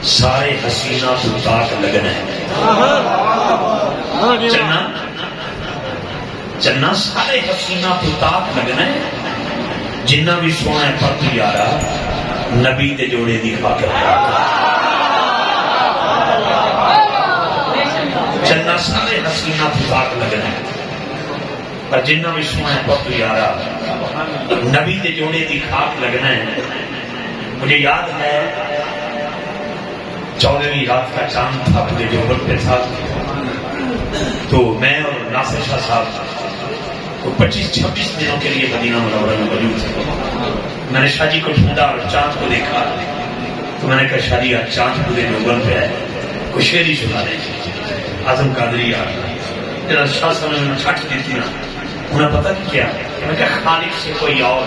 سارے حسینہ تو تاک لگنا ہے چنا سارے حسینہ تو تاک لگنا ہے جنہ بھی سونا ہے پر تو یارا نبی دے جوڑے دی خاطر چنا سارے حسینہ تو تاک لگنا ہے پر جنہ بھی سونا ہے پر تو یارا نبی دے جوڑے دی خاک لگنا ہے۔ مجھے یاد ہے 14ویں رات کا چاند تھا، مجھے جوہر پہ تھا، تو میں اور ناصر شاہ صاحب 25-26 دنوں کے لیے مدینہ منورہ میں موجود تھے۔ میں نے شاہ جی کو ڈھونڈا اور چاند کو دیکھا تو میں نے کہا شاہ جی آج چاند پورے جوہر پہ ہے، کوئی شعر ہی سنا دیں۔ اعظم قادری آ گیا، شاہ صاحب نے چھٹ دی تھی نا، انہیں پتہ نہیں کیا، میں نے کہا خالق سے کوئی اور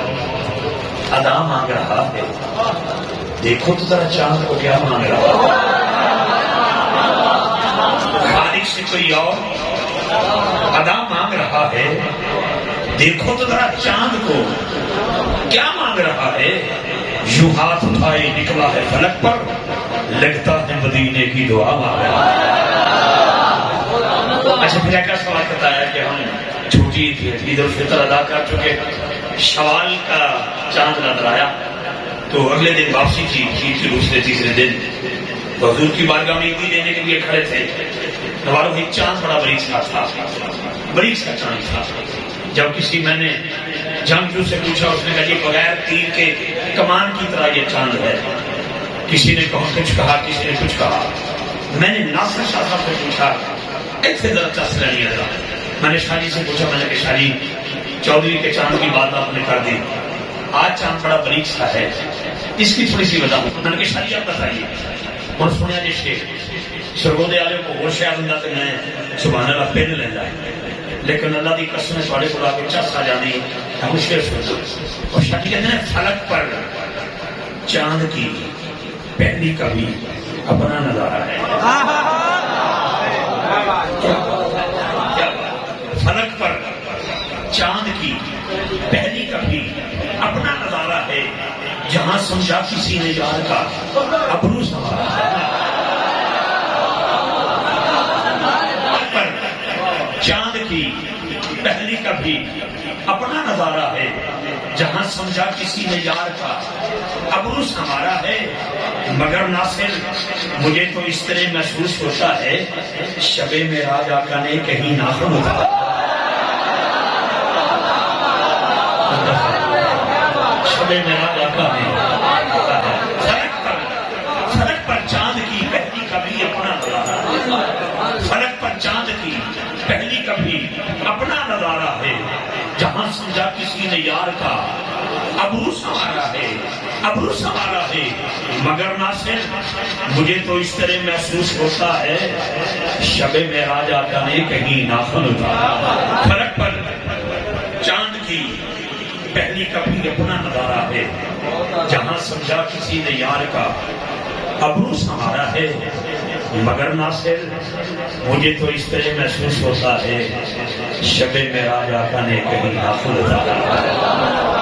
ادا مانگ رہا ہے، دیکھو تو ذرا چاند کو کیا مانگ رہا ہے۔ خالق سے کوئی اور ادا مانگ رہا ہے، دیکھو تو ذرا چاند کو کیا مانگ رہا ہے۔ یوں ہاتھ اٹھائے نکلا ہے فلک پر، لگتا ہے مدینے کی دعا مانگ رہا ہے۔ اچھا پھر ایک سوال کرتا ہے کہ ہم چھوٹی عید الفطر ادا کر چکے، شوال کا چاند نظر آیا تو اگلے دن واپسی تھی، عید کے دوسرے تیسرے دن تو حضور کی بارگاہ میں عیدی دینے کے لیے کھڑے تھے۔ نواروں ایک چاند بڑا بریک کا تھا، بریک کا چاند تھا۔ جب کسی میں نے جنگجو سے پوچھا، اس نے کہا یہ بغیر تیر کے کمان کی طرح یہ چاند ہے۔ کسی نے کچھ کہا، کسی نے کچھ کہا۔ میں نے ناصر شاہ صاحب سے پوچھا ایسے ذرا چس رہی ہے، میں نے شاہ جی سے پوچھا، میں نے کہا شاہ جی 14ویں کے چاند کی بات آپ نے کر دی، آج چاند بڑا بریک سا ہے، اس کی تھوڑی سی وجہ میں نے کہا شاہ جی آپ بتائیے۔ اور سنیا جی شیر سرگودے والے کو ہوش آ بندہ تو میں سبحان اللہ پن لینا، لیکن اللہ کی قسم تھوڑے کو آ کے چس آ جانی ہے، مشکل سن۔ اور شاہ جی کہتے ہیں فلک پر چاند کی پہلی کبھی اپنا نظارہ ہے۔ فلک پر چاند کی پہلی کبھی اپنا نظارہ ہے، جہاں سمجھا کسی نے یار کا ابرو سنوارا ہے۔ پر چاند کی پہلی کبھی اپنا نظارہ ہے، جہاں سمجھا کسی نے یار کا ابرو سنوارا ہے۔ مگر ناصر مجھے تو اس طرح محسوس ہوتا ہے شب معراج آقا نے کہیں ناخن اتارا۔ شب معراج آقا نے فلک پر چاند کی پہلی کبھی اپنا نظارہ، فلک پر چاند کی پہلی کبھی اپنا نظارہ ہے، جہاں سمجھا کسی نے یار کا ابرو سنوارا ہے، ابرو سنوارا ہے۔ مگر ناصر مجھے تو اس طرح محسوس ہوتا ہے شب معراج آقا نے کہیں ناخن اتارا۔ فلک پر چاند کی پہلی کبھی اپنا نظارہ ہے، جہاں سمجھا کسی نے یار کا ابرو سنوارا ہے۔ مگر ناصر مجھے تو اس طرح محسوس ہوتا ہے شب معراج آقا نے کہیں ناخن اتارا۔